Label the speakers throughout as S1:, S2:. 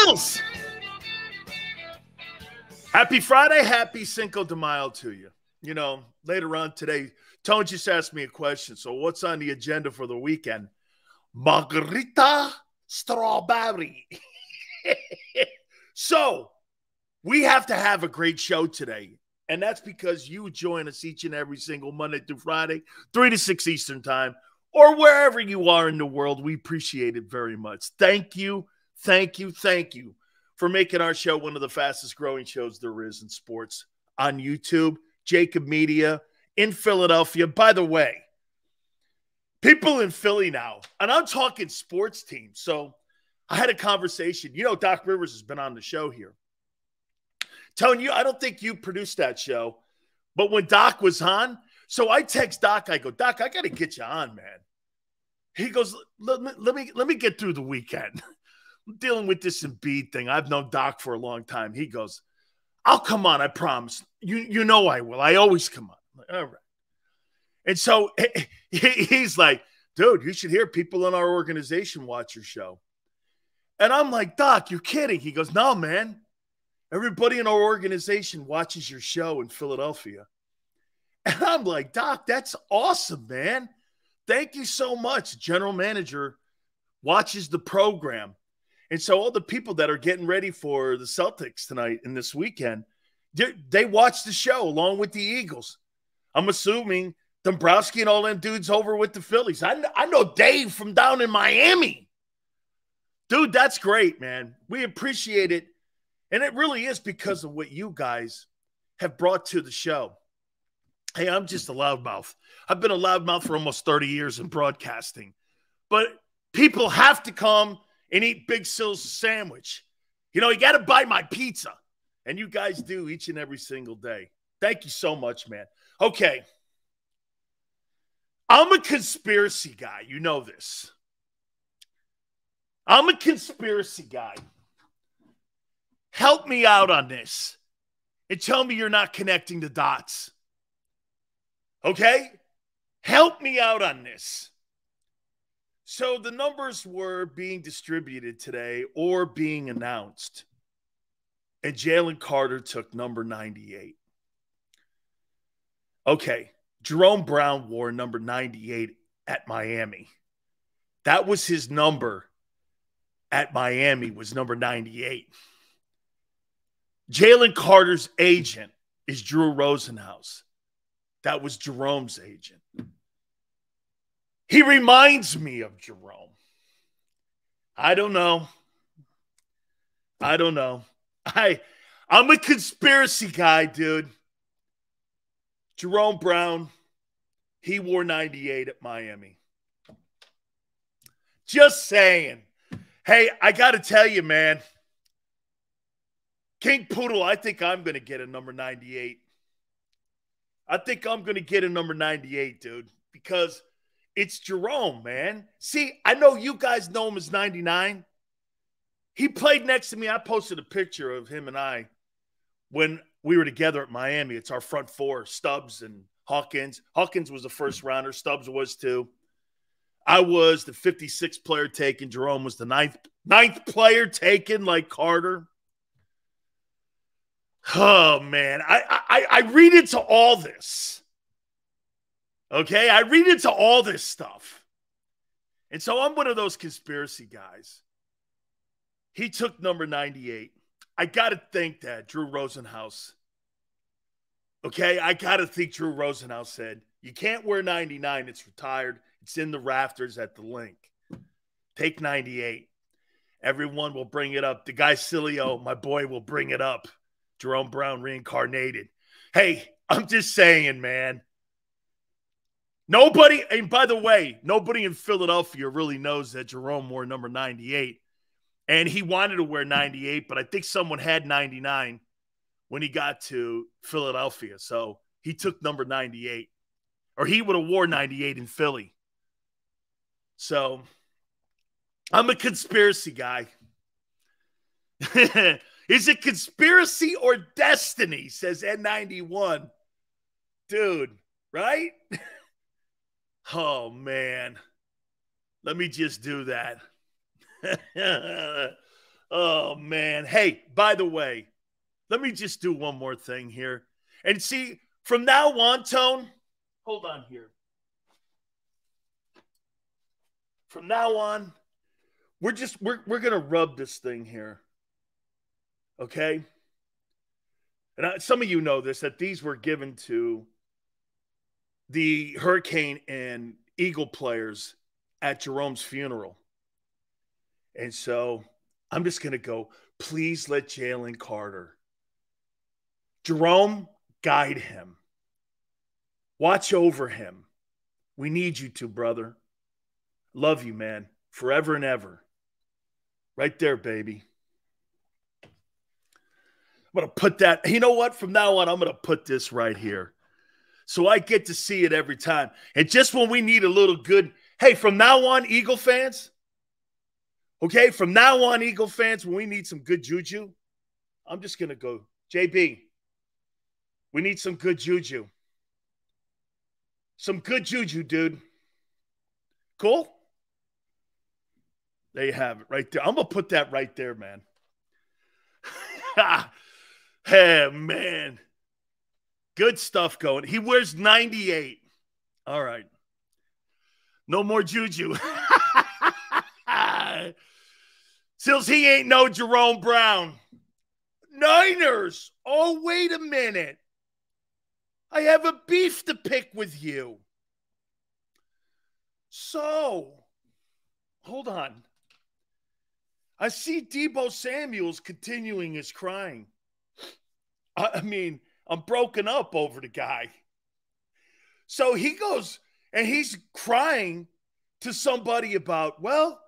S1: Eagles! Happy Friday, happy Cinco de Mayo to you. You know, later on today, Tone just asked me a question. So what's on the agenda for the weekend? Margarita strawberry. So we have to have a great show today. And that's because you join us each and every single Monday through Friday, 3 to 6 Eastern time, or wherever you are in the world. We appreciate it very much. Thank you, thank you, thank you for making our show one of the fastest growing shows there is in sports on YouTube, JAKIB Media in Philadelphia. By the way, people in Philly now, and I'm talking sports teams. So I had a conversation. You know, Doc Rivers has been on the show here. Telling you, I don't think you produced that show, but when Doc was on, so I text Doc, I go, Doc, I got to get you on, man. He goes, let me get through the weekend. I'm dealing with this Embiid thing. I've known Doc for a long time. He goes, I'll come on, I promise. You know I will. I always come on. I'm like, all right. And so he's like, dude, you should hear people in our organization watch your show. And I'm like, Doc, you're kidding. He goes, no, man. Everybody in our organization watches your show in Philadelphia. And I'm like, Doc, that's awesome, man. Thank you so much. General manager watches the program. And so all the people that are getting ready for the Celtics tonight and this weekend, they watch the show along with the Eagles. I'm assuming Dombrowski and all them dudes over with the Phillies. I know Dave from down in Miami. Dude, that's great, man. We appreciate it. And it really is because of what you guys have brought to the show. Hey, I'm just a loudmouth. I've been a loudmouth for almost 30 years in broadcasting. But people have to come and eat Big Sil's sandwich. You know, you got to buy my pizza. And you guys do each and every single day. Thank you so much, man. Okay. I'm a conspiracy guy. You know this. I'm a conspiracy guy. Help me out on this and tell me you're not connecting the dots. Okay? Help me out on this. So the numbers were being distributed today or being announced. And Jalen Carter took number 98. Okay. Jerome Brown wore number 98 at Miami. That was his number at Miami, was number 98. Jalen Carter's agent is Drew Rosenhaus. That was Jerome's agent. He reminds me of Jerome. I don't know. I'm a conspiracy guy, dude. Jerome Brown, he wore 98 at Miami. Just saying. Hey, I got to tell you, man. King Poodle, I think I'm going to get a number 98. I think I'm going to get a number 98, dude, because it's Jerome, man. See, I know you guys know him as 99. He played next to me. I posted a picture of him and I when we were together at Miami. It's our front four, Stubbs and Hawkins. Hawkins was the first rounder. Stubbs was too. I was the 56th player taken. Jerome was the ninth player taken, like Carter. Oh, man. I read into all this. Okay? I read into all this stuff. And so I'm one of those conspiracy guys. He took number 98. I got to think that Drew Rosenhaus. Okay? I got to think Drew Rosenhaus said, you can't wear 99. It's retired. It's in the rafters at the link. Take 98. Everyone will bring it up. The guy Sileo, my boy, will bring it up. Jerome Brown reincarnated. Hey, I'm just saying, man. Nobody, and by the way, nobody in Philadelphia really knows that Jerome wore number 98. And he wanted to wear 98, but I think someone had 99 when he got to Philadelphia. So he took number 98. Or he would have wore 98 in Philly. So I'm a conspiracy guy. Is it conspiracy or destiny, says N91. Dude, right? Oh, man. Let me just do that. Oh, man. Hey, by the way, let me just do one more thing here. And see, from now on, Tone, hold on here. From now on, we're going to rub this thing here. Okay? And some of you know this, that these were given to the Hurricane and Eagle players at Jerome's funeral. And so I'm just going to go, please let Jalen Carter. Jerome, guide him. Watch over him. We need you to, brother. Love you, man. Forever and ever. Right there, baby. I'm going to put that. You know what? From now on, I'm going to put this right here. So I get to see it every time. And just when we need a little good, hey, from now on, Eagle fans, okay, from now on, Eagle fans, when we need some good juju, I'm just going to go, JB, we need some good juju. Some good juju, dude. Cool? There you have it right there. I'm going to put that right there, man. Hey, man. Good stuff going. He wears 98. All right. No more juju. Sills, he ain't no Jerome Brown. Niners. Oh, wait a minute. I have a beef to pick with you. So, hold on. I see Deebo Samuel's continuing his crying. I mean, I'm broken up over the guy. So he goes and he's crying to somebody about, well,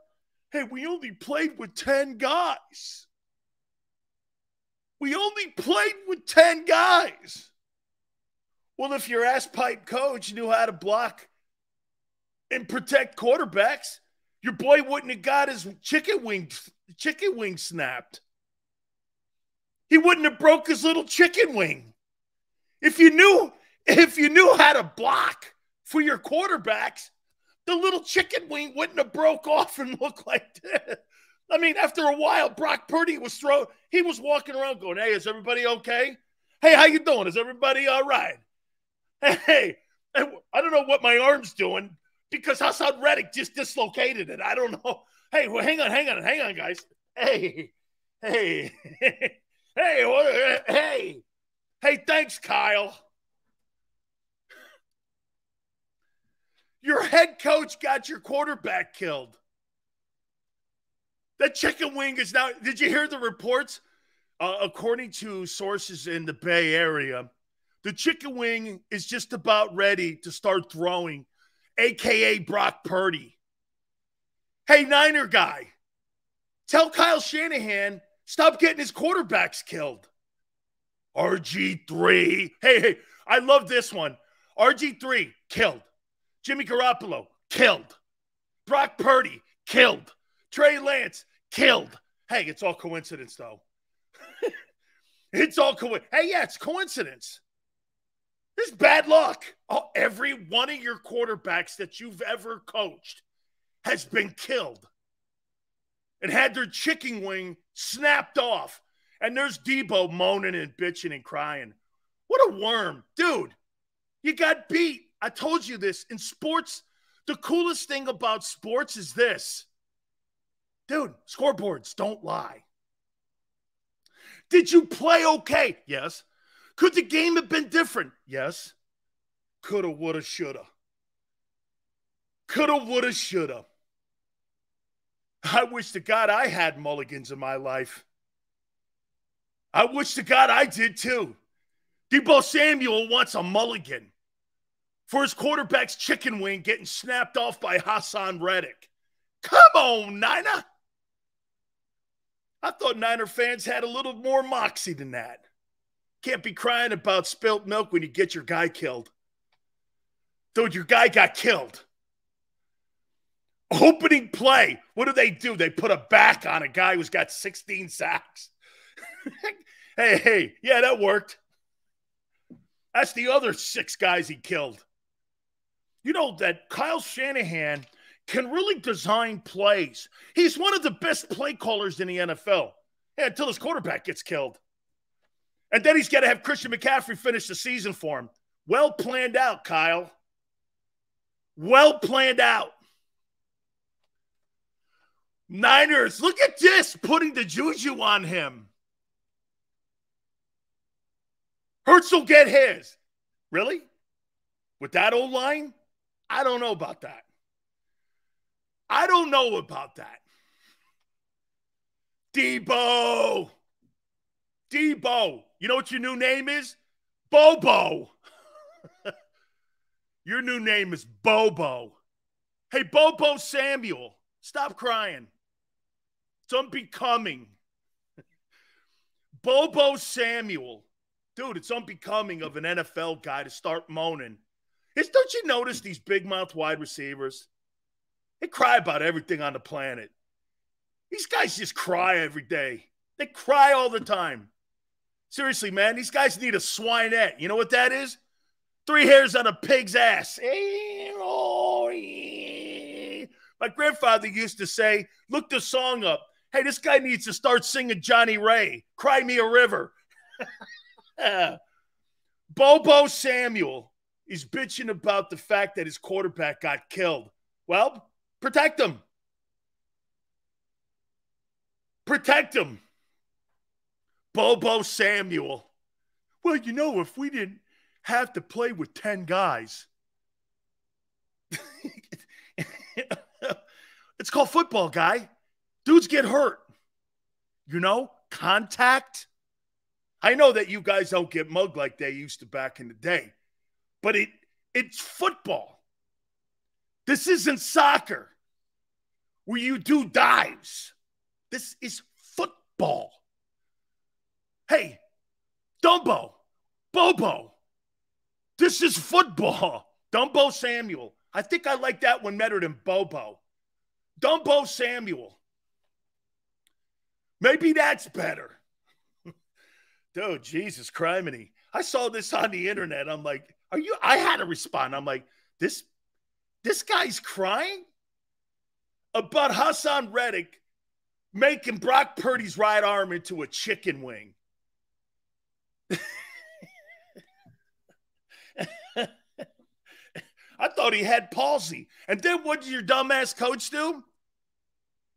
S1: hey, we only played with 10 guys. We only played with 10 guys. Well, if your ass-pipe coach knew how to block and protect quarterbacks, your boy wouldn't have got his chicken wing snapped. He wouldn't have broke his little chicken wing. If you knew how to block for your quarterbacks, the little chicken wing wouldn't have broke off and looked like this. I mean, after a while, Brock Purdy was he was walking around going, hey, is everybody okay? Hey, how you doing? Is everybody all right? Hey, I don't know what my arm's doing because Hassan Reddick just dislocated it. I don't know. Hey, well, hang on, guys. Hey, hey, thanks, Kyle. Your head coach got your quarterback killed. That chicken wing is now, did you hear the reports? According to sources in the Bay Area, the chicken wing is just about ready to start throwing, a.k.a. Brock Purdy. Hey, Niner guy, tell Kyle Shanahan, stop getting his quarterbacks killed. RG3. Hey, I love this one. RG3, killed. Jimmy Garoppolo, killed. Brock Purdy, killed. Trey Lance, killed. Hey, it's all coincidence, though. It's all coincidence. Hey, yeah, it's coincidence. This is bad luck. Oh, every one of your quarterbacks that you've ever coached has been killed and had their chicken wing snapped off. And there's Deebo moaning and bitching and crying. What a worm. Dude, you got beat. I told you this. In sports, the coolest thing about sports is this. Dude, scoreboards don't lie. Did you play okay? Yes. Could the game have been different? Yes. Coulda, woulda, shoulda. Coulda, woulda, shoulda. I wish to God I had mulligans in my life. I wish to God I did too. Deebo Samuel wants a mulligan for his quarterback's chicken wing getting snapped off by Hassan Reddick. Come on, Niner. I thought Niner fans had a little more moxie than that. Can't be crying about spilt milk when you get your guy killed. Dude, your guy got killed. Opening play. What do? They put a back on a guy who's got 16 sacks. Hey, yeah, that worked. That's the other 6 guys he killed. You know that Kyle Shanahan can really design plays. He's one of the best play callers in the NFL. Yeah, until his quarterback gets killed. And then he's got to have Christian McCaffrey finish the season for him. Well planned out, Kyle. Well planned out. Niners, look at this, putting the juju on him. Hurts will get his. Really? With that old line? I don't know about that. I don't know about that. Debo. Debo. You know what your new name is? Bobo. Your new name is Bobo. Hey, Bobo Samuel, stop crying. It's unbecoming. Bobo Samuel. Dude, it's unbecoming of an NFL guy to start moaning. Don't you notice these big mouth wide receivers? They cry about everything on the planet. These guys just cry every day. They cry all the time. Seriously, man, these guys need a swinette. You know what that is? 3 hairs on a pig's ass. My grandfather used to say, look the song up. Hey, this guy needs to start singing Johnny Ray. Cry me a river. Bobo Samuel is bitching about the fact that his quarterback got killed. Well, protect him. Protect him. Bobo Samuel. Well, you know, if we didn't have to play with 10 guys. It's called football, guy. Dudes get hurt. You know, contact. I know that you guys don't get mugged like they used to back in the day, but it's football. This isn't soccer where you do dives. This is football. Hey, Dumbo, Bobo, this is football. Dumbo Samuel. I think I like that one better than Bobo. Dumbo Samuel. Maybe that's better. Dude, Jesus criminy. I saw this on the internet. I'm like, I had to respond. I'm like, this guy's crying about Hassan Reddick making Brock Purdy's right arm into a chicken wing. I thought he had palsy. And then what did your dumbass coach do?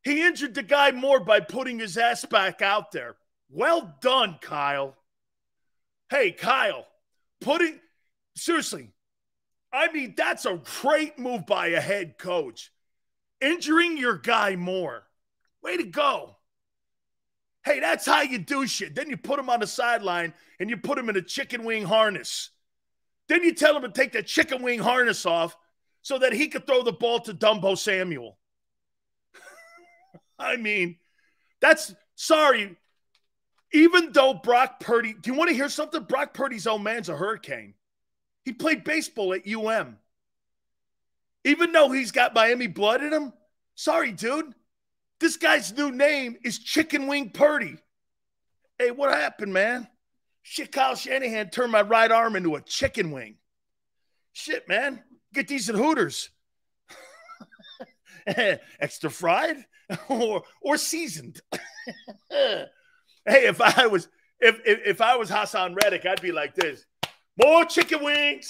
S1: He injured the guy more by putting his ass back out there. Well done, Kyle. Hey, Kyle, seriously, I mean, that's a great move by a head coach. Injuring your guy more. Way to go. Hey, that's how you do shit. Then you put him on the sideline and you put him in a chicken wing harness. Then you tell him to take the chicken wing harness off so that he could throw the ball to Dumbo Samuel. I mean, sorry. Even though Brock Purdy, do you want to hear something? Brock Purdy's old man's a hurricane. He played baseball at UM. Even though he's got Miami blood in him, sorry, dude. This guy's new name is Chicken Wing Purdy. Hey, what happened, man? Shit, Kyle Shanahan turned my right arm into a chicken wing. Shit, man. Get these at Hooters. Extra fried or seasoned. Hey, if I was Hassan Reddick, I'd be like this. More chicken wings.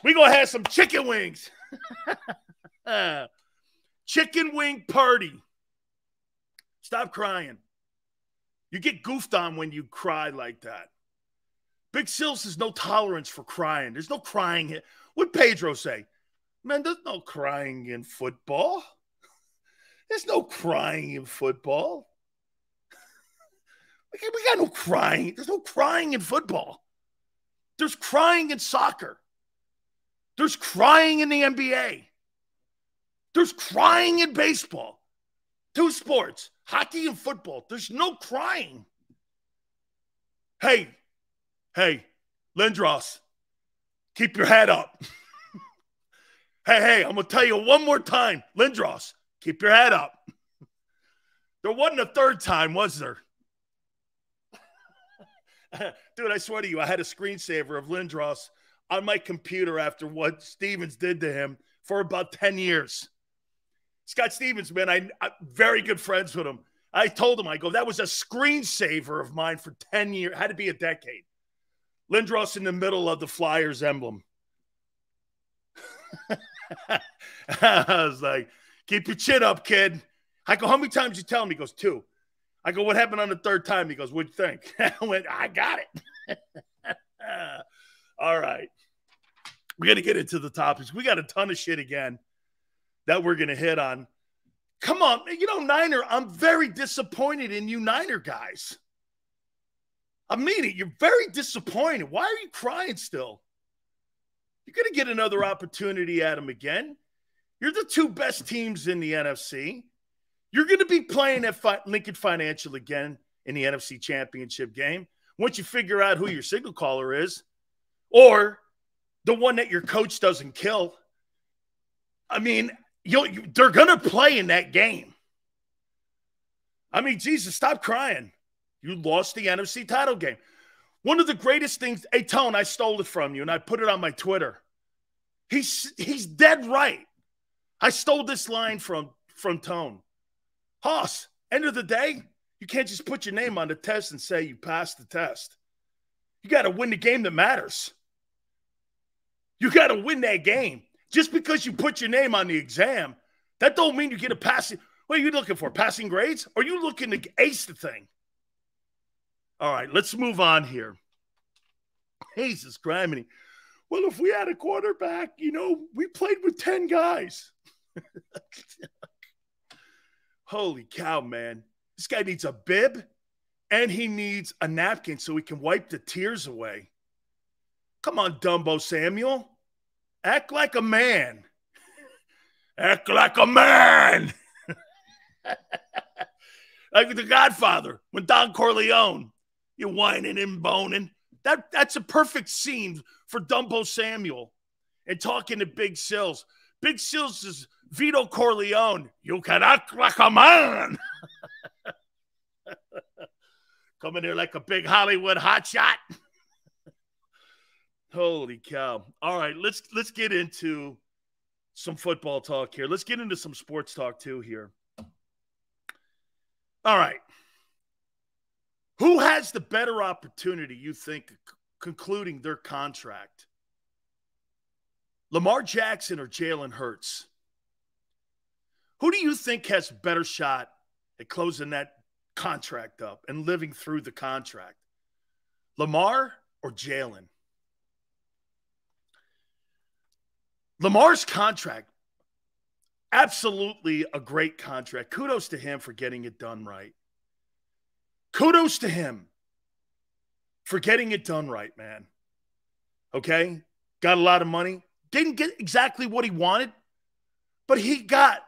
S1: We gonna have some chicken wings. Chicken wing party. Stop crying. You get goofed on when you cry like that. Big Sills has no tolerance for crying. There's no crying here. What'd Pedro say? Man, there's no crying in football. There's no crying in football. We got no crying. There's no crying in football. There's crying in soccer. There's crying in the NBA. There's crying in baseball. 2 sports, hockey and football. There's no crying. Hey, Lindros, keep your head up. Hey, I'm going to tell you one more time. Lindros, keep your head up. There wasn't a third time, was there? Dude, I swear to you, I had a screensaver of Lindros on my computer after what Stevens did to him for about 10 years. Scott Stevens, man, I'm very good friends with him. I told him, I go, that was a screensaver of mine for 10 years. Had to be a decade. Lindros in the middle of the Flyers emblem. I was like, keep your chin up, kid. I go, how many times you tell him? He goes, 2. I go, what happened on the 3rd time? He goes, what'd you think? I went, I got it. All right. We're going to get into the topics. We got a ton of shit again that we're going to hit on. Come on. You know, Niner, I'm very disappointed in you Niner guys. I mean it. You're very disappointed. Why are you crying still? You're going to get another opportunity at them again. You're the 2 best teams in the NFC. You're going to be playing at Lincoln Financial again in the NFC Championship game once you figure out who your signal caller is or the one that your coach doesn't kill. I mean, they're going to play in that game. I mean, Jesus, stop crying. You lost the NFC title game. One of the greatest things, hey, Tone, I stole it from you, and I put it on my Twitter. He's dead right. I stole this line from Tone. Hoss, end of the day, you can't just put your name on the test and say you passed the test. You got to win the game that matters. You got to win that game. Just because you put your name on the exam, that don't mean you get a passing. What are you looking for, passing grades? Or are you looking to ace the thing? All right, let's move on here. Jesus Christ. Well, if we had a quarterback, you know, we played with 10 guys. Holy cow, man. This guy needs a bib and he needs a napkin so he can wipe the tears away. Come on, Dumbo Samuel. Act like a man. Act like a man. Like the Godfather, when Don Corleone, you're whining and boning. That's a perfect scene for Dumbo Samuel and talking to Big Sills. Big Sills is Vito Corleone. You can act like a man. Coming here like a big Hollywood hotshot. Holy cow. All right, let's get into some football talk here. Let's get into some sports talk too here. All right. Who has the better opportunity, you think, concluding their contract? Lamar Jackson or Jalen Hurts? Who do you think has a better shot at closing that contract up and living through the contract? Lamar or Jalen? Lamar's contract, absolutely a great contract. Kudos to him for getting it done right. Kudos to him for getting it done right, man. Okay? Got a lot of money. Didn't get exactly what he wanted, but he got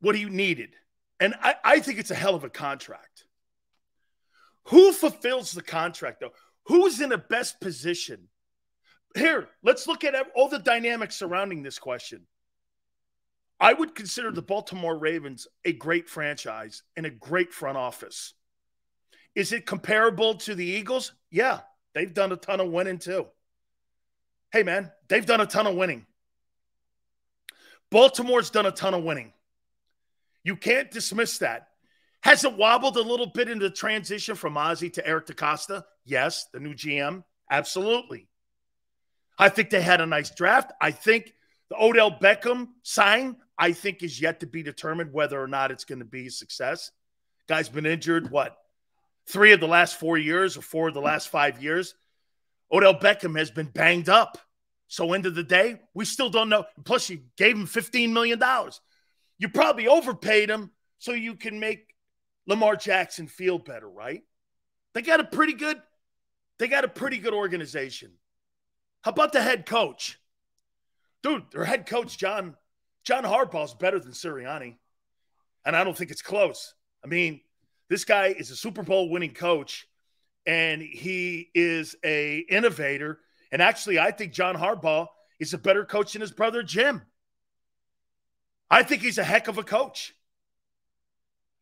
S1: what he needed. And I think it's a hell of a contract. Who fulfills the contract, though? Who's in the best position? Here, let's look at all the dynamics surrounding this question. I would consider the Baltimore Ravens a great franchise and a great front office. Is it comparable to the Eagles? Yeah, they've done a ton of winning too. Hey, man, they've done a ton of winning. Baltimore's done a ton of winning. You can't dismiss that. Has it wobbled a little bit in the transition from Ozzie to Eric DaCosta? Yes, the new GM. Absolutely. I think they had a nice draft. I think the Odell Beckham sign, I think, is yet to be determined whether or not it's going to be a success. Guy's been injured, 3 of the last 4 years or 4 of the last 5 years. Odell Beckham has been banged up. So end of the day, we still don't know. Plus, you gave him $15 million. You probably overpaid him so you can make Lamar Jackson feel better, right? They got a pretty good organization. How about the head coach? Dude, their head coach, John Harbaugh, is better than Sirianni. And I don't think it's close. I mean, this guy is a Super Bowl winning coach, and he is an innovator. And actually, I think John Harbaugh is a better coach than his brother Jim. I think he's a heck of a coach.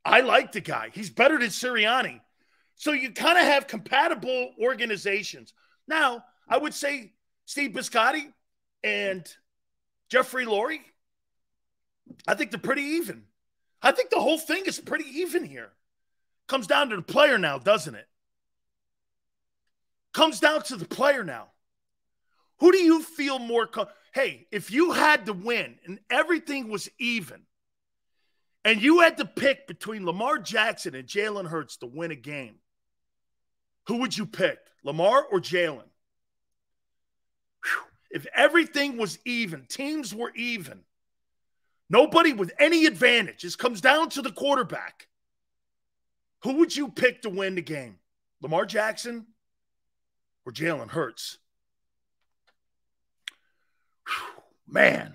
S1: I like the guy. He's better than Sirianni. So you kind of have compatible organizations. Now, I would say Steve Biscotti and Jeffrey Lurie, I think they're pretty even. I think the whole thing is pretty even here. Comes down to the player now, doesn't it? Comes down to the player now. Who do you feel more hey, if you had to win and everything was even, and you had to pick between Lamar Jackson and Jalen Hurts to win a game, who would you pick, Lamar or Jalen? If everything was even, teams were even, nobody with any advantage, this comes down to the quarterback, who would you pick to win the game, Lamar Jackson or Jalen Hurts? Man.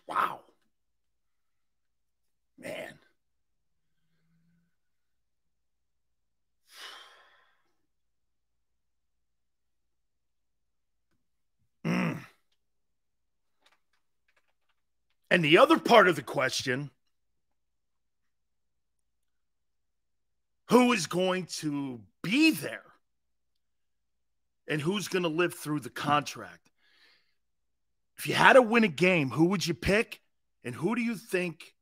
S1: Wow. Man. And the other part of the question, who is going to be there? And who's going to live through the contract? If you had to win a game, who would you pick? And who do you think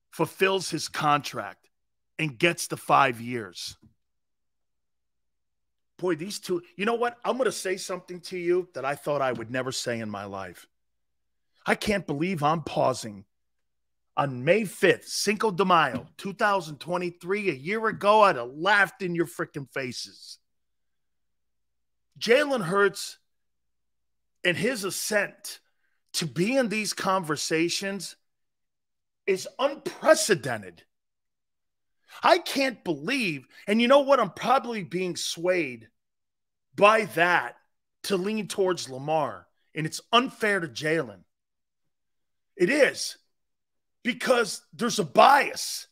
S1: fulfills his contract and gets the 5 years? Boy, these two, you know what? I'm going to say something to you that I thought I would never say in my life. I can't believe I'm pausing on May 5th, Cinco de Mayo, 2023. A year ago, I'd have laughed in your freaking faces. Jalen Hurts and his ascent to be in these conversations is unprecedented. I can't believe, and you know what? I'm probably being swayed by that to lean towards Lamar, and it's unfair to Jalen. It is, because there's a bias.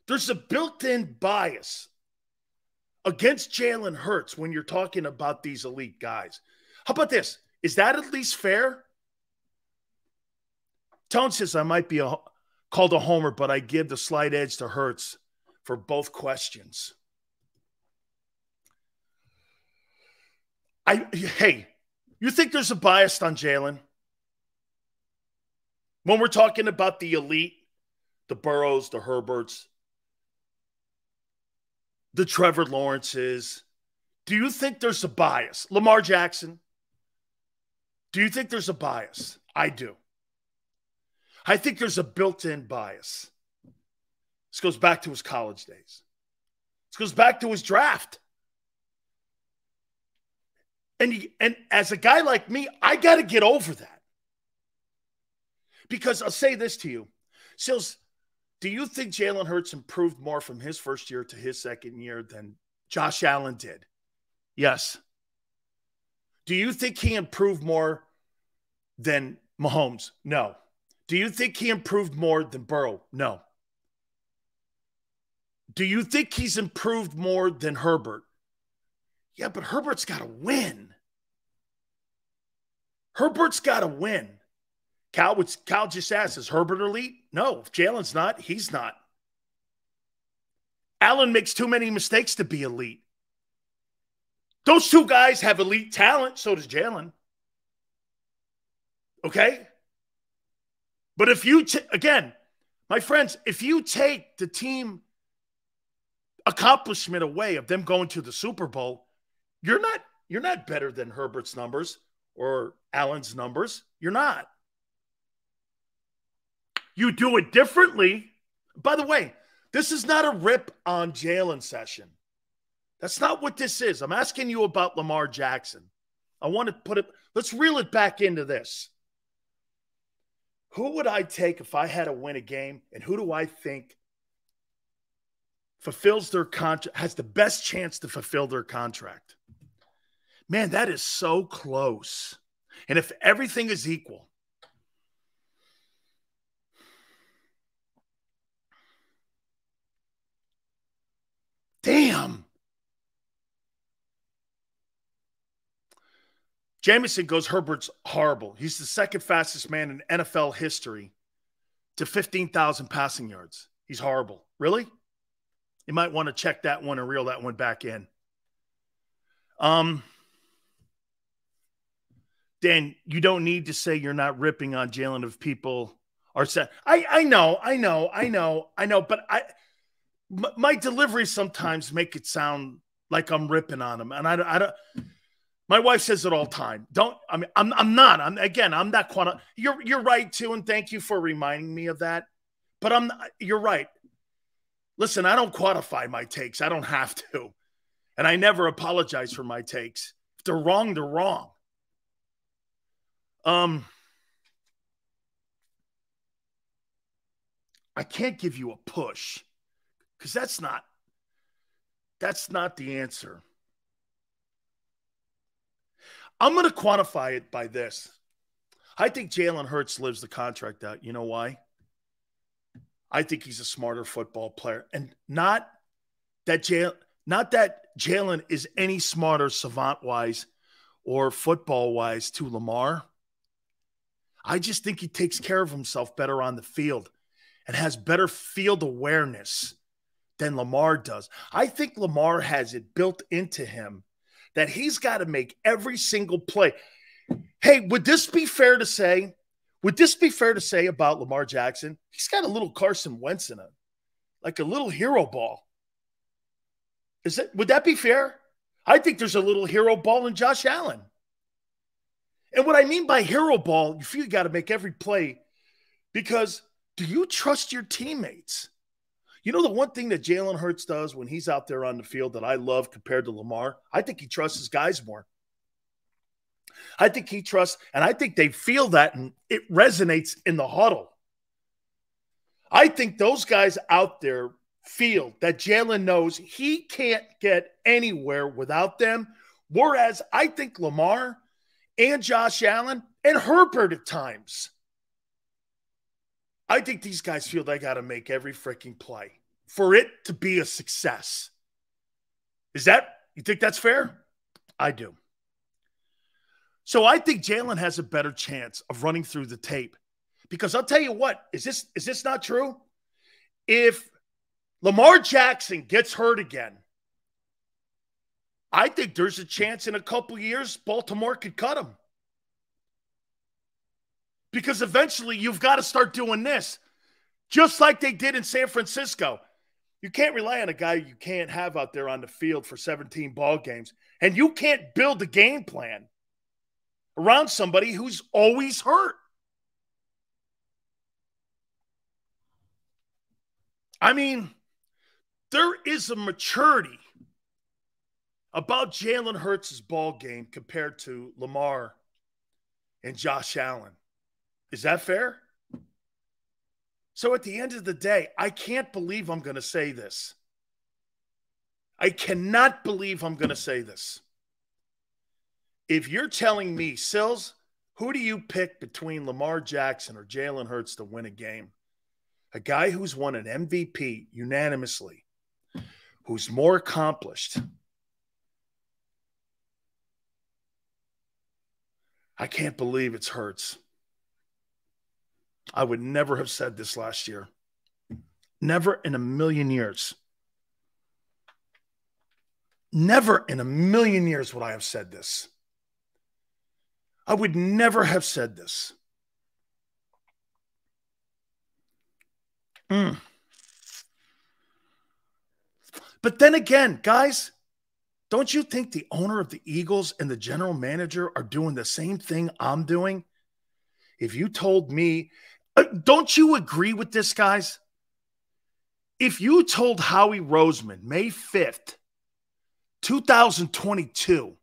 S1: There's a built-in bias against Jalen Hurts when you're talking about these elite guys. How about this? Is that at least fair? Tone says I might be called a homer, but I give the slight edge to Hurts for both questions. Hey, you think there's a bias on Jalen? When we're talking about the elite, the Burrows, the Herberts, the Trevor Lawrences, do you think there's a bias? Lamar Jackson, do you think there's a bias? I do. I think there's a built-in bias. This goes back to his college days. This goes back to his draft. And as a guy like me, I got to get over that. Because I'll say this to you. Sills, do you think Jalen Hurts improved more from his first year to his second year than Josh Allen did? Yes. Do you think he improved more than Mahomes? No. Do you think he improved more than Burrow? No. Do you think he's improved more than Herbert? Yeah, but Herbert's got to win. Herbert's got to win. Cal just asked, is Herbert elite? No. If Jalen's not, he's not. Allen makes too many mistakes to be elite. Those two guys have elite talent. So does Jalen. Okay? But if you, again, my friends, if you take the team accomplishment away of them going to the Super Bowl, you're not better than Herbert's numbers or Allen's numbers. You're not. You do it differently. By the way, this is not a rip on Jalen session. That's not what this is. I'm asking you about Lamar Jackson. I want to put it, let's reel it back into this. Who would I take if I had to win a game, and who do I think fulfills their contract, has the best chance to fulfill their contract? Man, that is so close. And if everything is equal, damn. Jameson goes, Herbert's horrible. He's the second fastest man in NFL history to 15,000 passing yards. He's horrible. Really? You might want to check that one and reel that one back in. Dan, you don't need to say you're not ripping on Jalen if people are saying, I know, but my delivery sometimes make it sound like I'm ripping on him. And I don't, my wife says it all the time. I'm not you're right too. And thank you for reminding me of that. But you're right. Listen, I don't quantify my takes. I don't have to. And I never apologize for my takes. If they're wrong, they're wrong. I can't give you a push because that's not the answer. I'm going to quantify it by this. I think Jalen Hurts lives the contract out. You know why? I think he's a smarter football player. And not that Jalen is any smarter savant-wise or football-wise to Lamar. I just think he takes care of himself better on the field and has better field awareness than Lamar does. I think Lamar has it built into him that he's got to make every single play. Hey, would this be fair to say? Would this be fair to say about Lamar Jackson? He's got a little Carson Wentz in him, like a little hero ball. Would that be fair? I think there's a little hero ball in Josh Allen. And what I mean by hero ball, you feel you got to make every play because do you trust your teammates? You know the one thing that Jalen Hurts does when he's out there on the field that I love compared to Lamar? I think he trusts his guys more. I think he trusts, and I think they feel that, and it resonates in the huddle. I think those guys out there feel that Jalen knows he can't get anywhere without them, whereas I think Lamar and Josh Allen and Herbert at times, I think these guys feel they got to make every freaking play for it to be a success. You think that's fair? I do. So I think Jalen has a better chance of running through the tape because I'll tell you what, is this not true? If Lamar Jackson gets hurt again, I think there's a chance in a couple of years Baltimore could cut him. Because eventually you've got to start doing this, just like they did in San Francisco. You can't rely on a guy you can't have out there on the field for 17 ball games, and you can't build a game plan around somebody who's always hurt. I mean, there is a maturity about Jalen Hurts' ball game compared to Lamar and Josh Allen. Is that fair? So at the end of the day, I can't believe I'm going to say this. I cannot believe I'm going to say this. If you're telling me, Sills, who do you pick between Lamar Jackson or Jalen Hurts to win a game? A guy who's won an MVP unanimously, who's more accomplished. I can't believe it's Hurts. I would never have said this last year. Never in a million years. Never in a million years would I have said this. I would never have said this. But then again, guys, don't you think the owner of the Eagles and the general manager are doing the same thing I'm doing? If you told me, don't you agree with this, guys? If you told Howie Roseman, May 5th, 2022,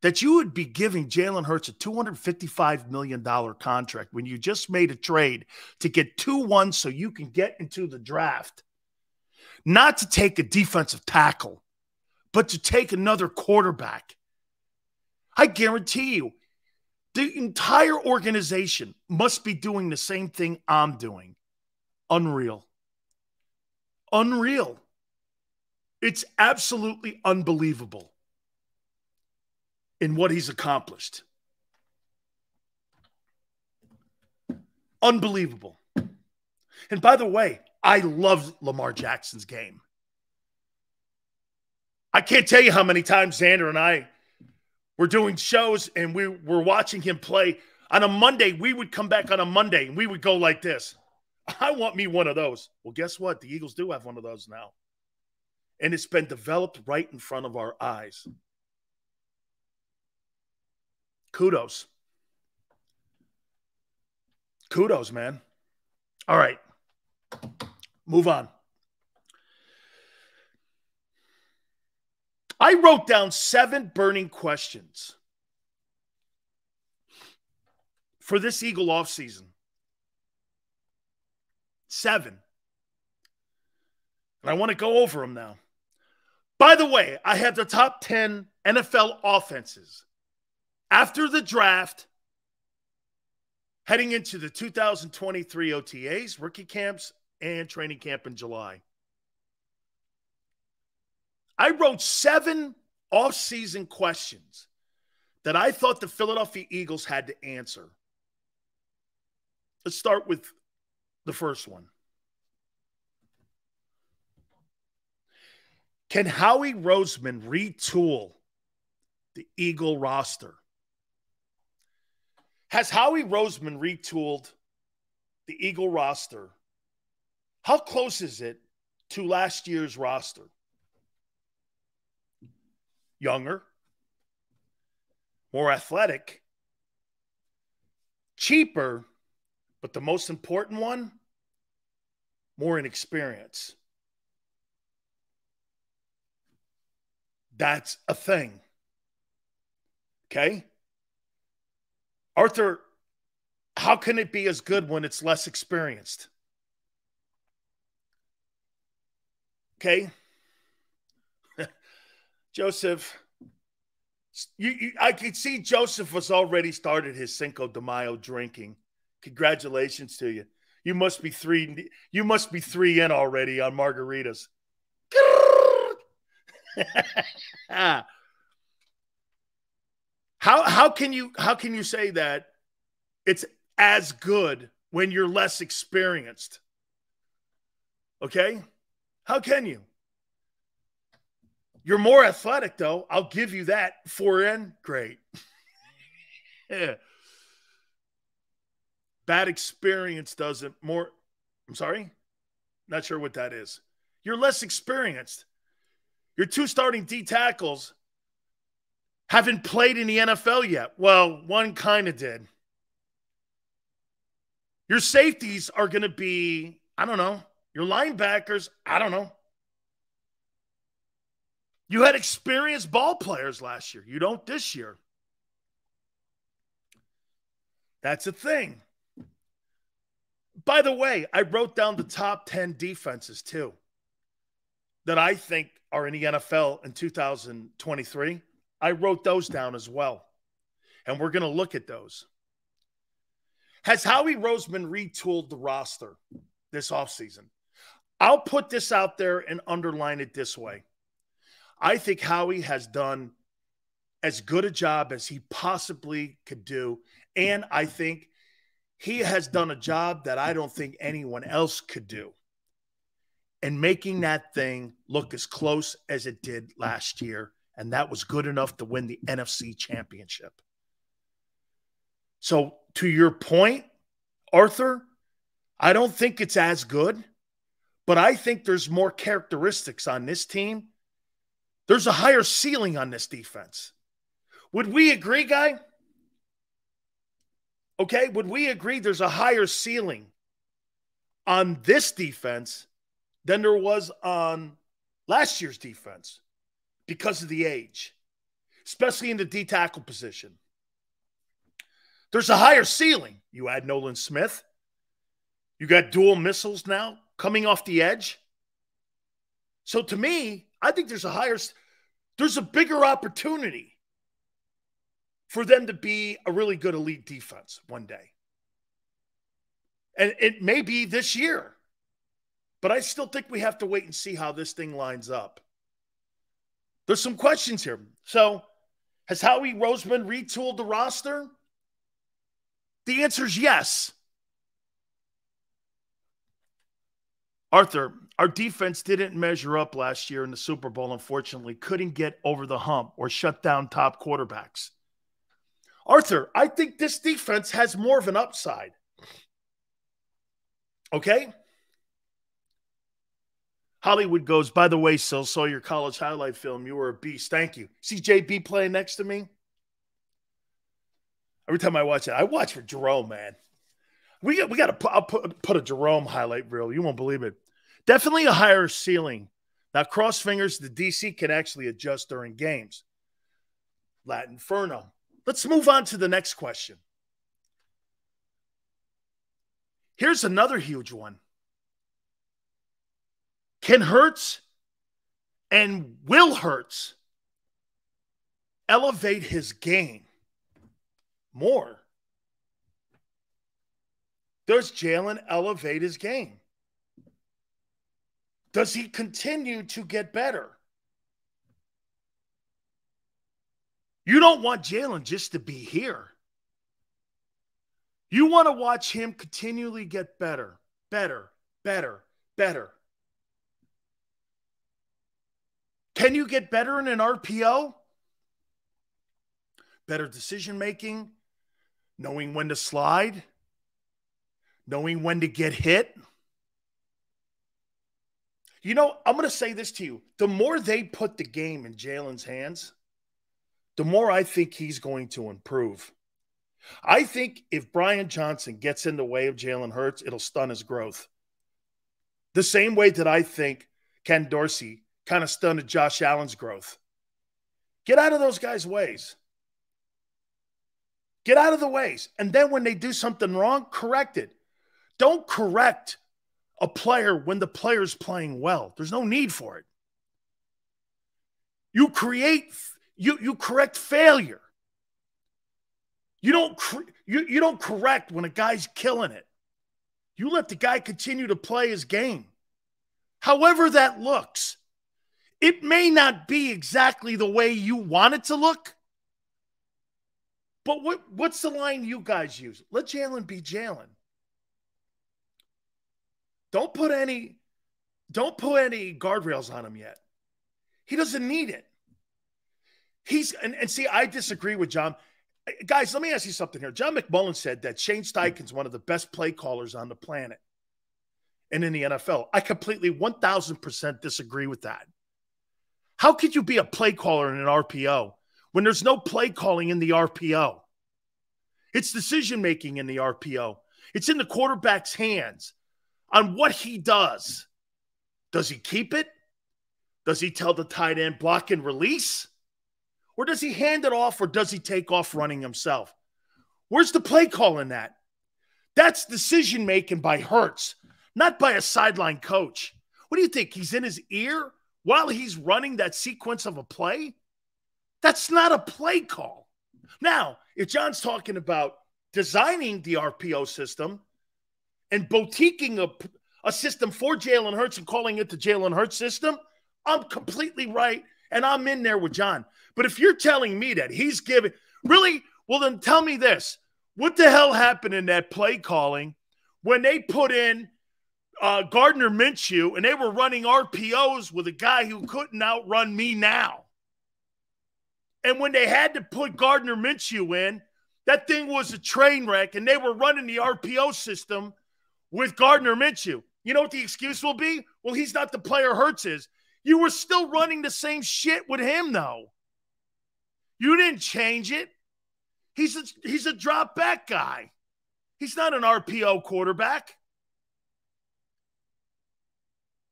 S1: that you would be giving Jalen Hurts a $255 million contract when you just made a trade to get 2-1 so you can get into the draft, not to take a defensive tackle, but to take another quarterback, I guarantee you, the entire organization must be doing the same thing I'm doing. Unreal. Unreal. It's absolutely unbelievable in what he's accomplished. Unbelievable. And by the way, I love Lamar Jackson's game. I can't tell you how many times Xander and I were doing shows and we were watching him play. On a Monday, we would come back on a Monday and we would go like this. I want me one of those. Well, guess what? The Eagles do have one of those now. And it's been developed right in front of our eyes. Kudos. Kudos, man. All right. Move on. I wrote down 7 burning questions for this Eagle offseason. 7. And I want to go over them now. By the way, I have the top 10 NFL offenses after the draft, heading into the 2023 OTAs, rookie camps, and training camp in July. I wrote 7 offseason questions that I thought the Philadelphia Eagles had to answer. Let's start with the first one. Can Howie Roseman retool the Eagle roster? Has Howie Roseman retooled the Eagle roster? How close is it to last year's roster? Younger, more athletic, cheaper, but the most important one, more inexperience. That's a thing. Okay? Arthur, how can it be as good when it's less experienced? Okay? Joseph, I could see Joseph was already started his Cinco de Mayo drinking. Congratulations to you. You must be three in already on margaritas. How can you say that it's as good when you're less experienced? Okay? How can you? You're more athletic, though. I'll give you that. 4 in, great. Yeah. Bad experience doesn't more. I'm sorry? Not sure what that is. You're less experienced. Your 2 starting D tackles haven't played in the NFL yet. Well, one kind of did. Your safeties are going to be, I don't know. Your linebackers, I don't know. You had experienced ball players last year. You don't this year. That's a thing. By the way, I wrote down the top 10 defenses too that I think are in the NFL in 2023. I wrote those down as well. And we're going to look at those. Has Howie Roseman retooled the roster this offseason? I'll put this out there and underline it this way. I think Howie has done as good a job as he possibly could do. And I think he has done a job that I don't think anyone else could do. And making that thing look as close as it did last year. And that was good enough to win the NFC Championship. So to your point, Arthur, I don't think it's as good, but I think there's more characteristics on this team. There's a higher ceiling on this defense. Would we agree, guy? Okay, would we agree there's a higher ceiling on this defense than there was on last year's defense because of the age, especially in the D tackle position? There's a higher ceiling. You add Nolan Smith. You got dual missiles now coming off the edge. So to me, I think there's a bigger opportunity for them to be a really good elite defense one day. And it may be this year, but I still think we have to wait and see how this thing lines up. There's some questions here. So has Howie Roseman retooled the roster? The answer is yes. Arthur, our defense didn't measure up last year in the Super Bowl, unfortunately. Couldn't get over the hump or shut down top quarterbacks. Arthur, I think this defense has more of an upside. Okay? Hollywood goes, by the way, Sil, saw your college highlight film. You were a beast. Thank you. See JB playing next to me? Every time I watch it, I watch for Jerome, man. We got to I'll put a Jerome highlight reel. You won't believe it. Definitely a higher ceiling. Now, cross fingers, the DC can actually adjust during games. Latin Inferno. Let's move on to the next question. Here's another huge one. Can Hurts and will Hurts elevate his game more? Does Jalen elevate his game? Does he continue to get better? You don't want Jalen just to be here. You want to watch him continually get better, better, better, better. Can you get better in an RPO? Better decision-making, knowing when to slide, knowing when to get hit. You know, I'm going to say this to you. The more they put the game in Jalen's hands, the more I think he's going to improve. I think if Brian Johnson gets in the way of Jalen Hurts, it'll stun his growth. The same way that I think Ken Dorsey kind of stunned Josh Allen's growth. Get out of those guys' ways. Get out of the ways. And then when they do something wrong, correct it. Don't correct a player when the player's playing well. There's no need for it. You correct failure. You don't correct when a guy's killing it. You let the guy continue to play his game. However that looks. It may not be exactly the way you want it to look. But what's the line you guys use? Let Jalen be Jalen. Don't put any guardrails on him yet. He doesn't need it. And see, I disagree with John. Guys, let me ask you something here. John McMullen said that Shane Steichen's one of the best play callers on the planet and in the NFL. I completely 1,000% disagree with that. How could you be a play caller in an RPO when there's no play calling in the RPO? It's decision-making in the RPO. It's in the quarterback's hands on what he does. Does he keep it? Does he tell the tight end block and release? Or does he hand it off, or does he take off running himself? Where's the play call in that? That's decision-making by Hurts, not by a sideline coach. What do you think? He's in his ear while he's running that sequence of a play? That's not a play call. Now, if John's talking about designing the RPO system and boutiquing a system for Jalen Hurts and calling it the Jalen Hurts system, I'm completely right, and I'm in there with John. But if you're telling me that he's giving – really? Well, then tell me this. What the hell happened in that play calling when they put in Gardner Minshew and they were running RPOs with a guy who couldn't outrun me now? And when they had to put Gardner Minshew in, that thing was a train wreck, and they were running the RPO system with Gardner Minshew. You know what the excuse will be? Well, he's not the player Hurts is. You were still running the same shit with him, though. You didn't change it. He's a drop back guy. He's not an RPO quarterback.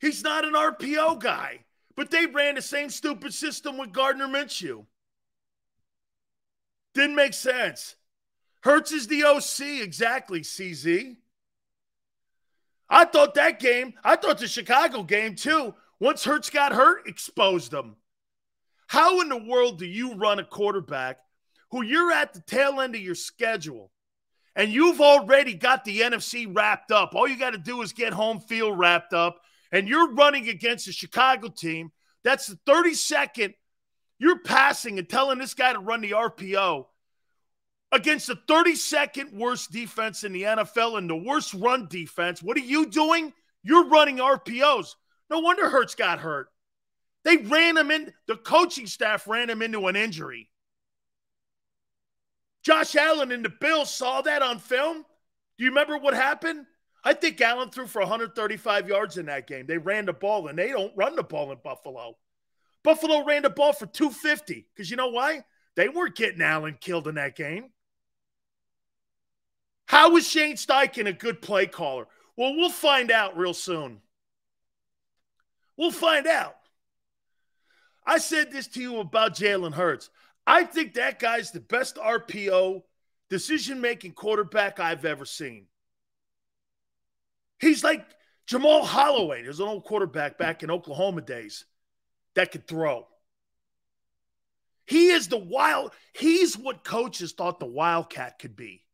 S1: He's not an RPO guy. But they ran the same stupid system with Gardner Minshew. Didn't make sense. Hurts is the OC, exactly, CZ. I thought the Chicago game, too, once Hurts got hurt, exposed them. How in the world do you run a quarterback who you're at the tail end of your schedule and you've already got the NFC wrapped up? All you got to do is get home field wrapped up, and you're running against a Chicago team. That's the 32nd. You're passing and telling this guy to run the RPO against the 32nd worst defense in the NFL and the worst run defense. What are you doing? You're running RPOs. No wonder Hurts got hurt. They ran him in. The coaching staff ran him into an injury. Josh Allen and the Bills saw that on film. Do you remember what happened? I think Allen threw for 135 yards in that game. They ran the ball, and they don't run the ball in Buffalo. Buffalo ran the ball for 250 because you know why? They weren't getting Allen killed in that game. How is Shane Steichen a good play caller? Well, we'll find out real soon. We'll find out. I said this to you about Jalen Hurts. I think that guy's the best RPO decision-making quarterback I've ever seen. He's like Jamal Holloway. There's an old quarterback back in Oklahoma days that could throw. He's what coaches thought the Wildcat could be.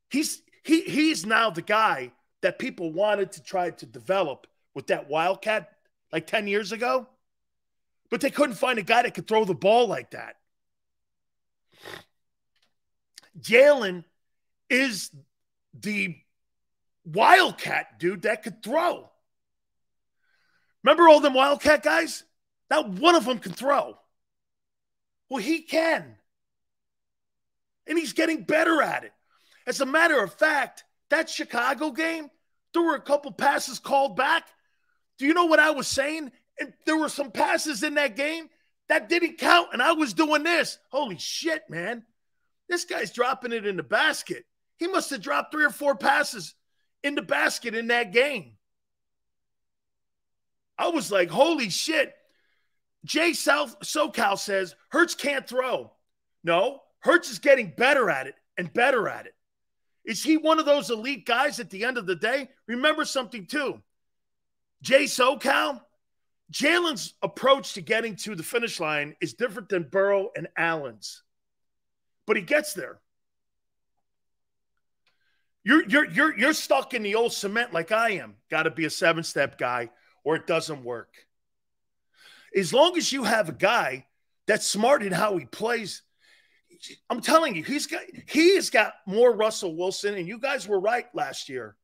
S1: He's now the guy that people wanted to try to develop with that Wildcat like 10 years ago. But they couldn't find a guy that could throw the ball like that. Jalen is the Wildcat dude that could throw. Remember all them Wildcat guys? Not one of them can throw. Well, he can. And he's getting better at it. As a matter of fact, that Chicago game, there were a couple passes called back. Do you know what I was saying? And there were some passes in that game that didn't count, and I was doing this. Holy shit, man. This guy's dropping it in the basket. He must have dropped 3 or 4 passes in the basket in that game. I was like, holy shit. Jay SoCal says, Hurts can't throw. No, Hurts is getting better at it and better at it. Is he one of those elite guys at the end of the day? Remember something, too. Jay SoCal, Jalen's approach to getting to the finish line is different than Burrow and Allen's. But he gets there. You're stuck in the old cement like I am. Got to be a 7-step guy or it doesn't work. As long as you have a guy that's smart in how he plays, I'm telling you, he has got more Russell Wilson, and you guys were right last year.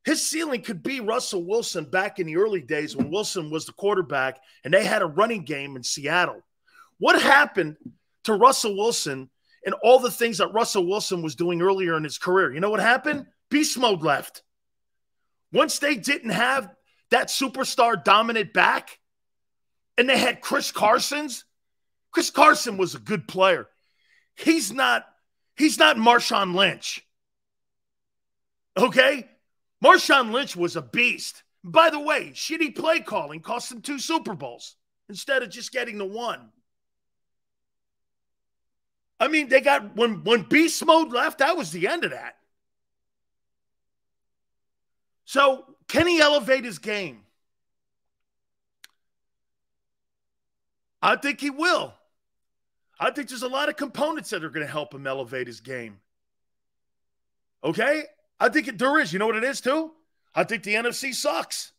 S1: His ceiling could be Russell Wilson back in the early days when Wilson was the quarterback and they had a running game in Seattle. What happened to Russell Wilson and all the things that Russell Wilson was doing earlier in his career? You know what happened? Beast mode left. Once they didn't have that superstar dominant back and they had Chris Carson was a good player. He's not Marshawn Lynch. Okay? Marshawn Lynch was a beast. By the way, shitty play calling cost him 2 Super Bowls instead of just getting the 1. I mean, they got when beast mode left, that was the end of that. So, can he elevate his game? I think he will. I think there's a lot of components that are going to help him elevate his game. Okay? I think there is. You know what it is, too? I think the NFC sucks.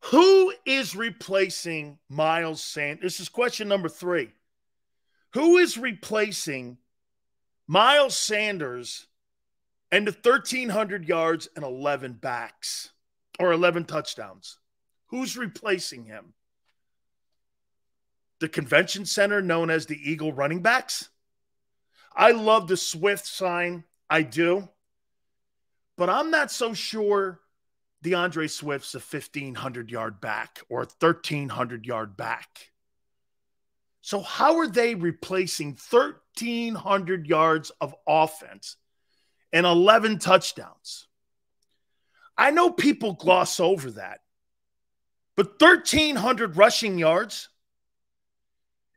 S1: Who is replacing Miles Sanders? This is question number 3. Who is replacing Miles Sanders and the 1,300 yards and 11 backs or 11 touchdowns? Who's replacing him? The convention center known as the Eagle running backs? I love the Swift sign. I do. But I'm not so sure DeAndre Swift's a 1,500-yard back or a 1,300-yard back. So how are they replacing 1,300 yards of offense and 11 touchdowns? I know people gloss over that. But 1,300 rushing yards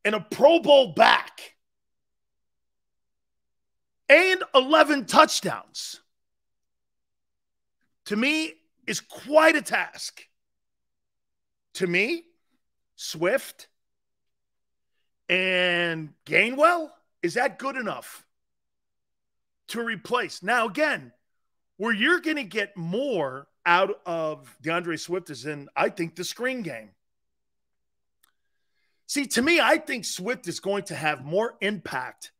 S1: and a Pro Bowl back and 11 touchdowns, to me, is quite a task. To me, Swift and Gainwell, is that good enough to replace? Now, again, where you're going to get more out of DeAndre Swift is in, I think, the screen game. See, to me, I think Swift is going to have more impact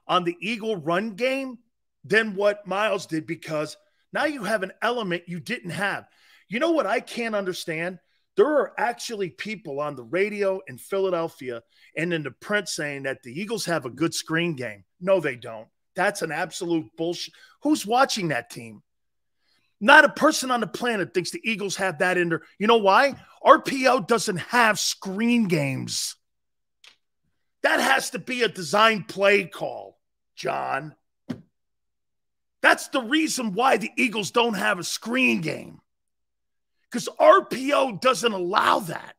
S1: on the Eagle run game than what Miles did, because now you have an element you didn't have. You know what I can't understand? There are actually people on the radio in Philadelphia and in the print saying that the Eagles have a good screen game. No, they don't. That's an absolute bullshit. Who's watching that team? Not a person on the planet thinks the Eagles have that in there. You know why? RPO doesn't have screen games. That has to be a design play call, John. That's the reason why the Eagles don't have a screen game. Because RPO doesn't allow that.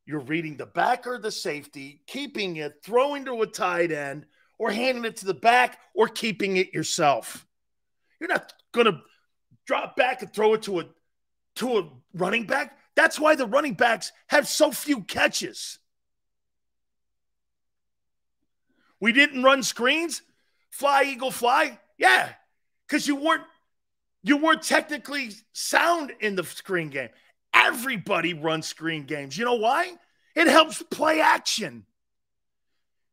S1: You're reading the back or the safety, keeping it, throwing to a tight end, or handing it to the back, or keeping it yourself. You're not going to drop back and throw it to a running back. That's why the running backs have so few catches. We didn't run screens? Fly, Eagle, fly? Yeah, because you weren't technically sound in the screen game. Everybody runs screen games. You know why? It helps play action.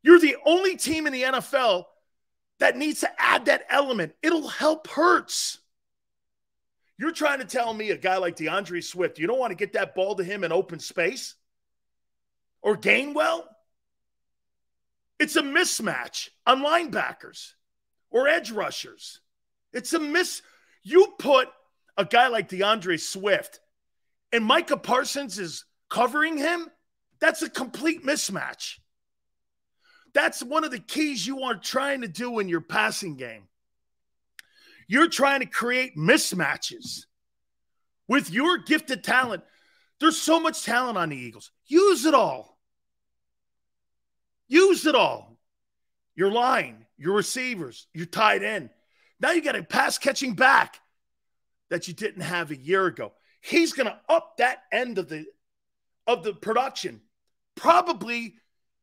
S1: You're the only team in the NFL that needs to add that element. It'll help Hurts. You're trying to tell me a guy like DeAndre Swift, you don't want to get that ball to him in open space? Or Gainwell? It's a mismatch on linebackers or edge rushers. It's a You put a guy like DeAndre Swift and Micah Parsons is covering him, that's a complete mismatch. That's one of the keys you are trying to do in your passing game. You're trying to create mismatches with your gifted talent. There's so much talent on the Eagles. Use it all. Use it all. Your line, your receivers, your tight end. Now you got a pass-catching back that you didn't have a year ago. He's going to up that end of the production. Probably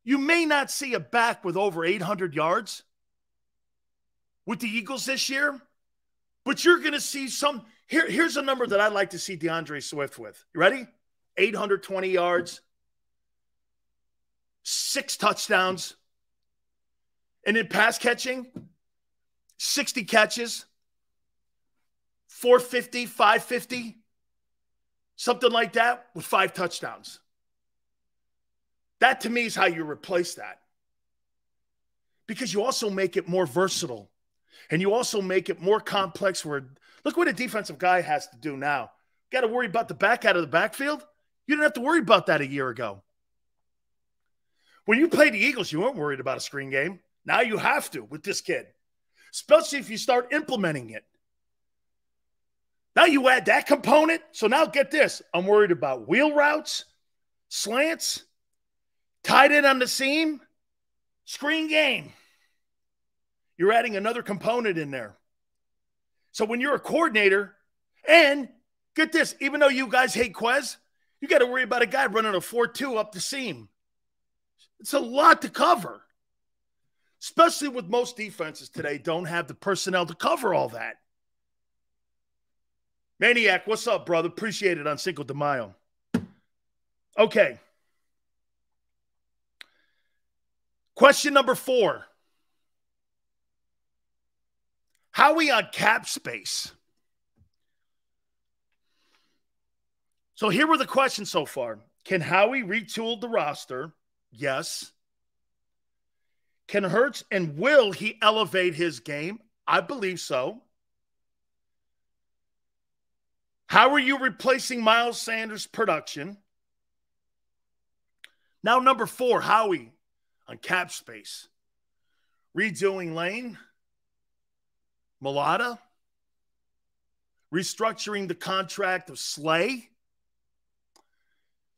S1: you may not see a back with over 800 yards with the Eagles this year, but you're going to see some. Here's a number that I'd like to see DeAndre Swift with. You ready? 820 yards, 6 touchdowns, and in pass catching, 60 catches, 450, 550, something like that with 5 touchdowns. That, to me, is how you replace that. Because you also make it more versatile. And you also make it more complex where, look what a defensive guy has to do now. Got to worry about the back out of the backfield? You didn't have to worry about that a year ago. When you played the Eagles, you weren't worried about a screen game. Now you have to with this kid. Especially if you start implementing it. Now you add that component. So now get this. I'm worried about wheel routes, slants, tied in on the seam, screen game. You're adding another component in there. So when you're a coordinator, and get this, even though you guys hate Quez, you got to worry about a guy running a 4-2 up the seam. It's a lot to cover. Especially with most defenses today don't have the personnel to cover all that. Maniac, what's up, brother? Appreciate it on Cinco de Mayo. Okay. Question number 4. Howie on cap space. So here were the questions so far. Can Howie retool the roster? Yes. Can Hurts and will he elevate his game? I believe so. How are you replacing Miles Sanders' production? Now, number 4, Howie on cap space. Redoing Lane, Mulata, restructuring the contract of Slay,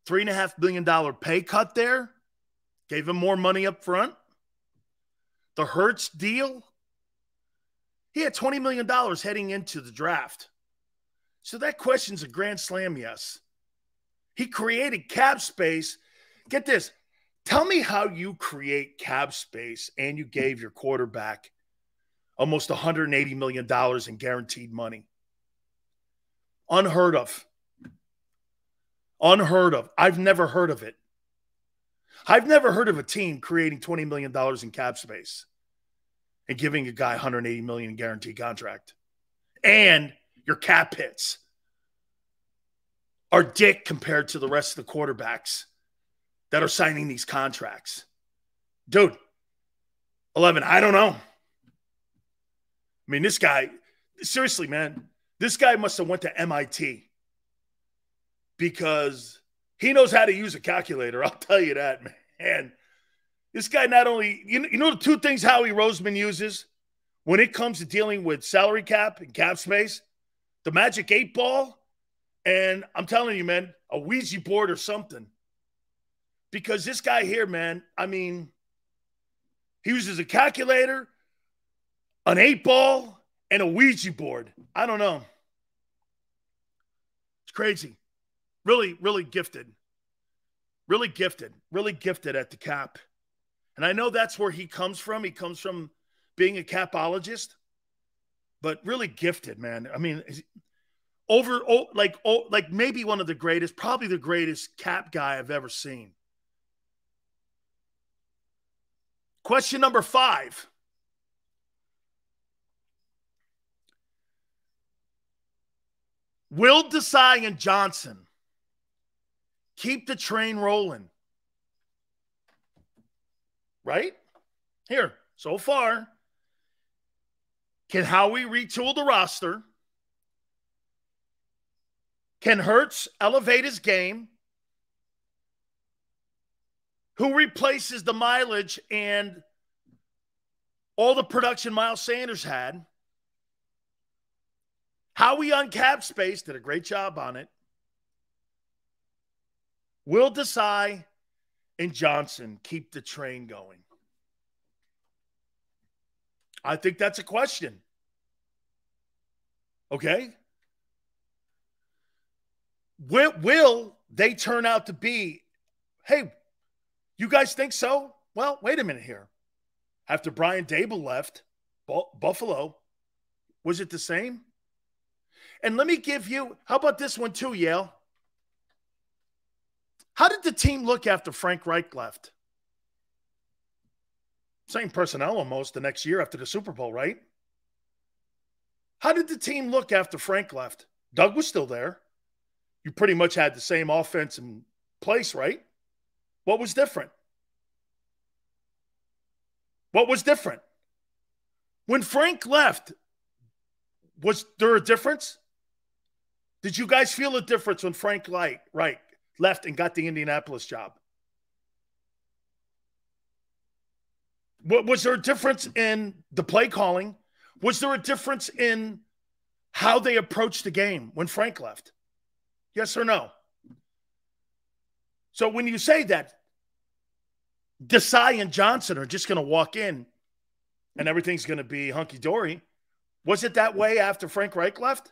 S1: $3.5 million pay cut there, gave him more money up front. The Hurts deal, he had $20 million heading into the draft. So that question's a grand slam yes. He created cap space. Get this. Tell me how you create cap space and you gave your quarterback almost $180 million in guaranteed money. Unheard of. Unheard of. I've never heard of it. I've never heard of a team creating $20 million in cap space. and giving a guy $180 million guaranteed contract. And your cap hits are dick compared to the rest of the quarterbacks that are signing these contracts. Dude, 11, I don't know. I mean, this guy, seriously, man, this guy must have went to MIT because he knows how to use a calculator. I'll tell you that, man. This guy not only, you know the two things Howie Roseman uses when it comes to dealing with salary cap and cap space? The magic 8 ball, and I'm telling you, man, a Ouija board or something. Because this guy here, man, I mean, he uses a calculator, an 8 ball, and a Ouija board. I don't know. It's crazy. Really, really gifted. Really gifted. Really gifted at the cap. And I know that's where he comes from. He comes from being a capologist. But really gifted, man. I mean, like maybe one of the greatest, probably the greatest cap guy I've ever seen. Question number 5. Will Desai and Johnson keep the train rolling? Right? Here, so far, can Howie retool the roster? Can Hurts elevate his game? Who replaces the mileage and all the production Miles Sanders had? Howie on cap space did a great job on it. Will Desai and Johnson keep the train going? I think that's a question. Okay? Will they turn out to be, hey, you guys think so? Well, wait a minute here. After Brian Dable left Buffalo, was it the same? And let me give you, how about this one too, Yale? How did the team look after Frank Reich left? Same personnel almost the next year after the Super Bowl, right? How did the team look after Frank left? Doug was still there. You pretty much had the same offense in place, right? What was different? What was different? When Frank left, was there a difference? Did you guys feel a difference when Frank Reich left and got the Indianapolis job? Was there a difference in the play calling? Was there a difference in how they approached the game when Frank left? Yes or no? So when you say that Desai and Johnson are just going to walk in and everything's going to be hunky-dory, was it that way after Frank Reich left?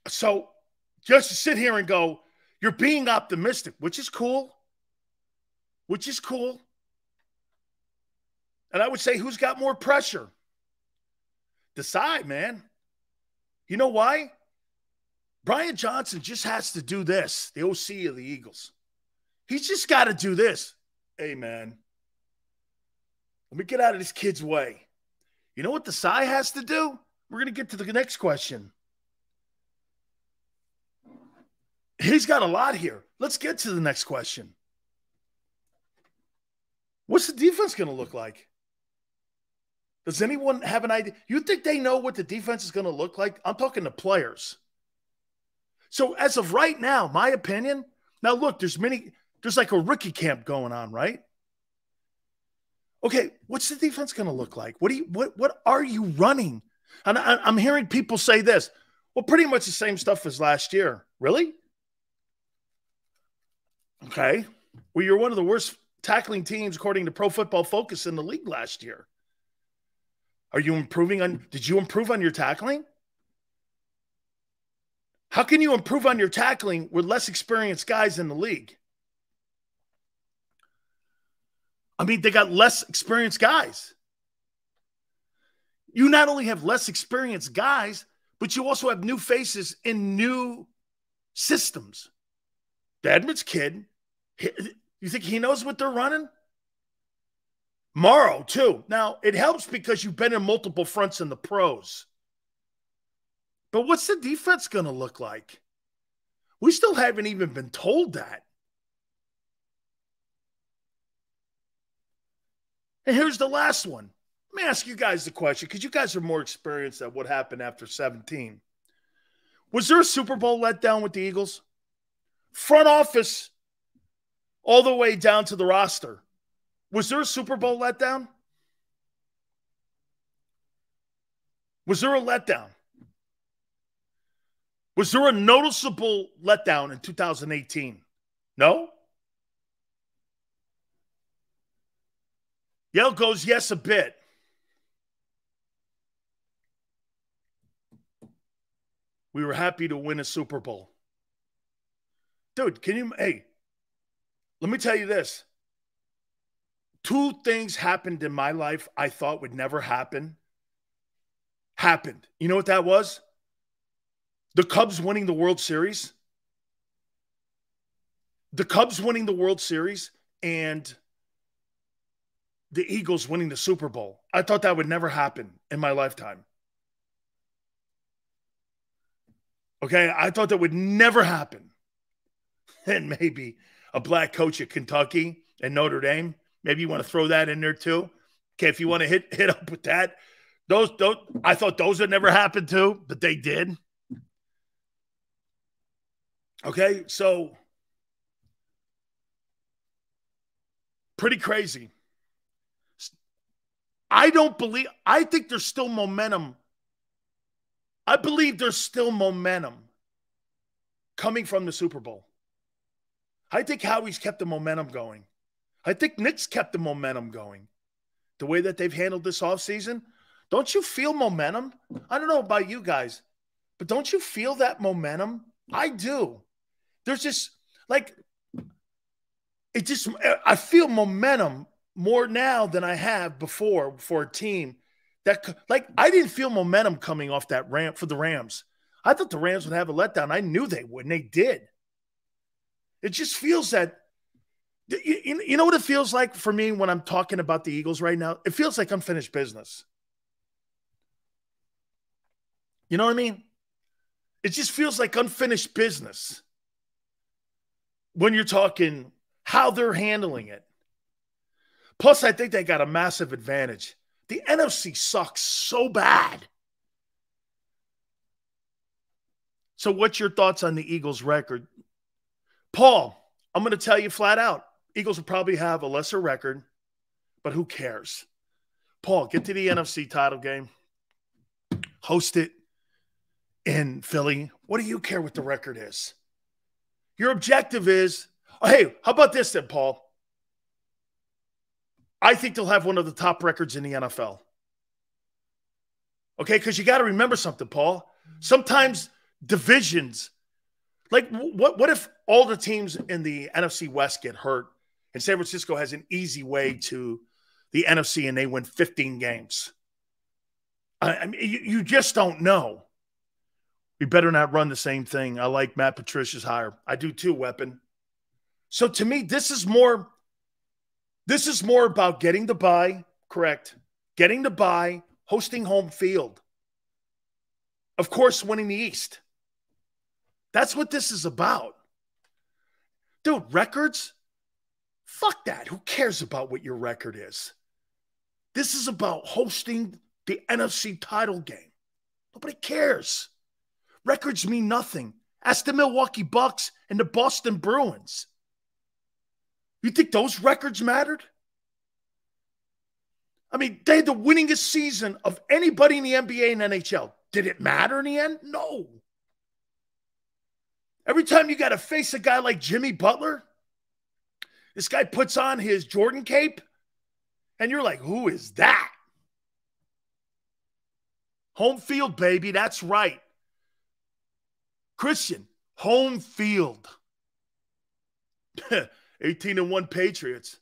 S1: So just to sit here and go, you're being optimistic, which is cool. Which is cool. And I would say, who's got more pressure? Desai, man. You know why? Brian Johnson just has to do this, the OC of the Eagles. He's just got to do this. Hey, man, let me get out of this kid's way. You know what Desai has to do? We're going to get to the next question. He's got a lot here. Let's get to the next question. What's the defense going to look like? Does anyone have an idea? You think they know what the defense is going to look like? I'm talking to players. So as of right now, my opinion, now look, there's like a rookie camp going on, right? Okay, what's the defense going to look like? What are you running? And I'm hearing people say this. Well, pretty much the same stuff as last year. Really? Okay. Well, you're one of the worst tackling teams according to Pro Football Focus in the league last year. Are you improving did you improve on your tackling? How can you improve on your tackling with less experienced guys in the league? I mean, they got less experienced guys. You not only have less experienced guys, but you also have new faces in new systems. The Edmonds kid, You think he knows what they're running? Morrow, too. Now, it helps because you've been in multiple fronts in the pros. But what's the defense going to look like? We still haven't even been told that. And here's the last one. Let me ask you guys the question, because you guys are more experienced at what happened after 17. Was there a Super Bowl letdown with the Eagles? Front office, all the way down to the roster. Was there a Super Bowl letdown? Was there a letdown? Was there a noticeable letdown in 2018? No? Yale goes, yes, a bit. We were happy to win a Super Bowl. Dude, hey, let me tell you this. 2 things happened in my life I thought would never happen. Happened. You know what that was? The Cubs winning the World Series. The Cubs winning the World Series and the Eagles winning the Super Bowl. I thought that would never happen in my lifetime. Okay, I thought that would never happen. And maybe a black coach at Kentucky and Notre Dame. Maybe you want to throw that in there too. Okay, if you want to hit up with that. Those I thought those would never happen too, but they did. Okay, so pretty crazy. I think there's still momentum. I believe there's still momentum coming from the Super Bowl. I think Howie's kept the momentum going. I think Nick's kept the momentum going. The way that they've handled this offseason. Don't you feel momentum? I don't know about you guys, but don't you feel that momentum? I do. There's just I feel momentum more now than I have before for a team that, I didn't feel momentum coming off that ramp for the Rams. I thought the Rams would have a letdown. I knew they would, and they did. It just feels that, you know what it feels like for me when I'm talking about the Eagles right now? It feels like unfinished business. You know what I mean? It just feels like unfinished business when you're talking how they're handling it. Plus, I think they got a massive advantage. The NFC sucks so bad. So what's your thoughts on the Eagles' record? Paul, I'm going to tell you flat out, Eagles will probably have a lesser record, but who cares? Paul, get to the NFC title game. Host it in Philly. What do you care what the record is? Your objective is, hey, how about this then, Paul? I think they'll have one of the top records in the NFL. Okay, because you got to remember something, Paul. Sometimes divisions, what if all the teams in the NFC West get hurt and San Francisco has an easy way to the NFC and they win 15 games? I mean, you just don't know. We better not run the same thing. I like Matt Patricia's hire. I do too, Weapon. So to me, this is more about getting the bye, correct? Getting the bye, hosting home field. Of course, winning the East. That's what this is about. Dude, records? Fuck that. Who cares about what your record is? This is about hosting the NFC title game. Nobody cares. Records mean nothing. Ask the Milwaukee Bucks and the Boston Bruins. You think those records mattered? I mean, they had the winningest season of anybody in the NBA and NHL. Did it matter in the end? No. Every time you got to face a guy like Jimmy Butler, this guy puts on his Jordan cape, and you're like, who is that? Home field, baby. That's right. Christian, home field. 18-1 Patriots.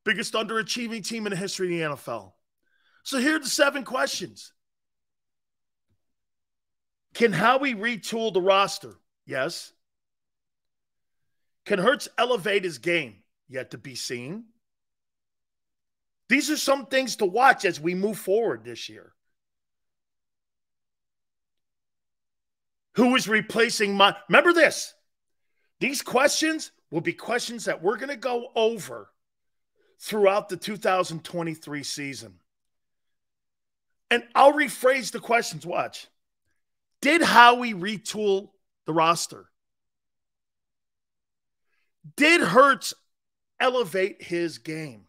S1: Biggest underachieving team in the history of the NFL. So here are the 7 questions. Can Howie retool the roster? Yes. Can Hurts elevate his game? yet to be seen. These are some things to watch as we move forward this year. Who is replacing my... Remember this. These questions will be questions that we're going to go over throughout the 2023 season. And I'll rephrase the questions. Watch. Did Howie retool the roster? Did Hurts elevate his game?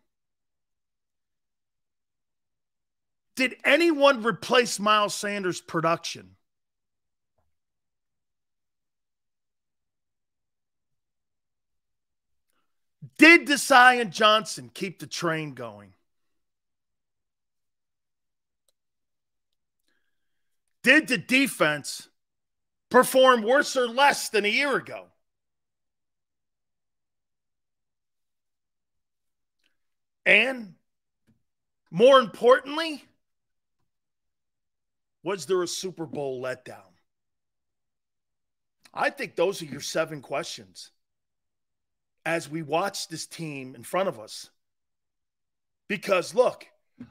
S1: Did anyone replace Miles Sanders' production? Did Desai and Johnson keep the train going? Did the defense perform worse or less than a year ago? And more importantly, was there a Super Bowl letdown? I think those are your 7 questions as we watch this team in front of us. Because, look,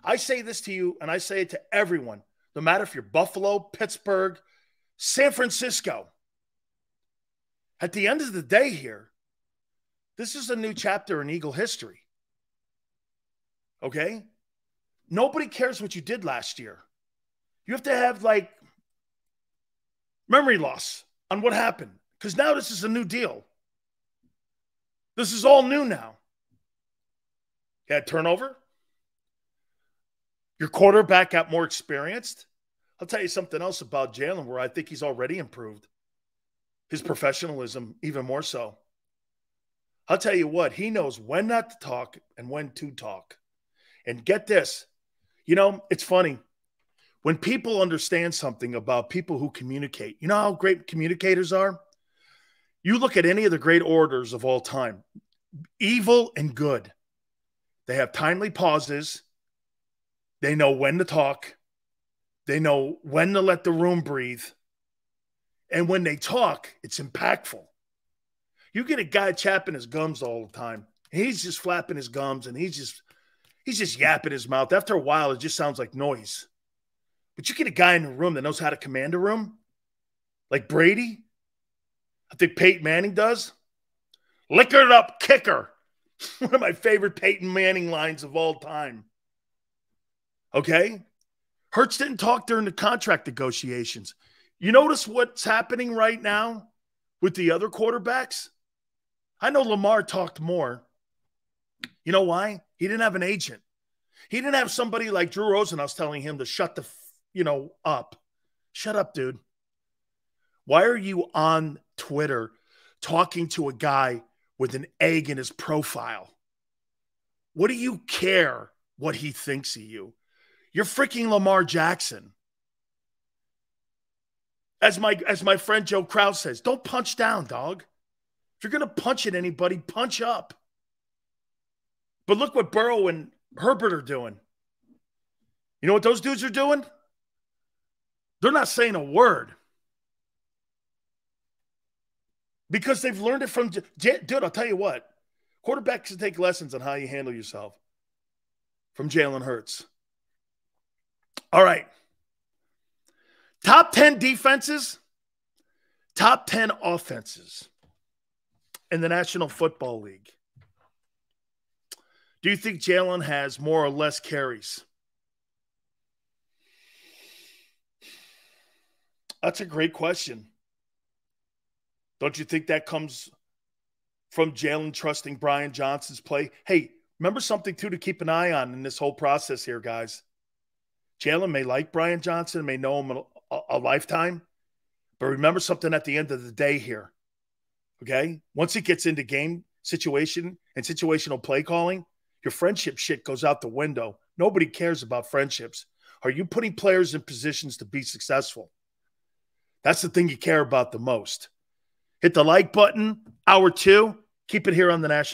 S1: I say this to you, and I say it to everyone, no matter if you're Buffalo, Pittsburgh, San Francisco. At the end of the day here, this is a new chapter in Eagle history. Okay? Nobody cares what you did last year. You have to have, like, memory loss on what happened. Because now this is a new deal. This is all new now. You had turnover. Your quarterback got more experienced. I'll tell you something else about Jalen where I think he's already improved. His professionalism, even more so. I'll tell you what, he knows when not to talk and when to talk. And get this. You know, it's funny. When people understand something about people who communicate, you know how great communicators are? You look at any of the great orators of all time, evil and good. They have timely pauses. They know when to talk. They know when to let the room breathe. And when they talk, it's impactful. You get a guy chapping his gums all the time. He's just flapping his gums and he's just yapping his mouth. After a while, it just sounds like noise. But you get a guy in the room that knows how to command a room, like Brady. I think Peyton Manning does. Liquor it up, kicker. One of my favorite Peyton Manning lines of all time. Okay? Hurts didn't talk during the contract negotiations. You notice what's happening right now with the other quarterbacks? I know Lamar talked more. You know why? He didn't have an agent. He didn't have somebody like Drew Rosenhaus telling him to shut the, up. Shut up, dude. Why are you on Twitter talking to a guy with an egg in his profile? What do you care what he thinks of you? You're freaking Lamar Jackson. As my friend Joe Krause says, don't punch down, dog. If you're going to punch at anybody, punch up. But look what Burrow and Herbert are doing. You know what those dudes are doing? They're not saying a word. Because they've learned it from... Dude, I'll tell you what. Quarterbacks should take lessons on how you handle yourself from Jalen Hurts. All right. Top 10 defenses, top 10 offenses in the National Football League. Do you think Jalen has more or less carries? That's a great question. Don't you think that comes from Jalen trusting Brian Johnson's play? Hey, remember something, too, to keep an eye on in this whole process here, guys. Jalen may like Brian Johnson, may know him a lifetime, but remember something at the end of the day here, okay? Once it gets into game situation and situational play calling, your friendship shit goes out the window. Nobody cares about friendships. Are you putting players in positions to be successful? That's the thing you care about the most. Hit the like button. Hour 2. Keep it here on the National.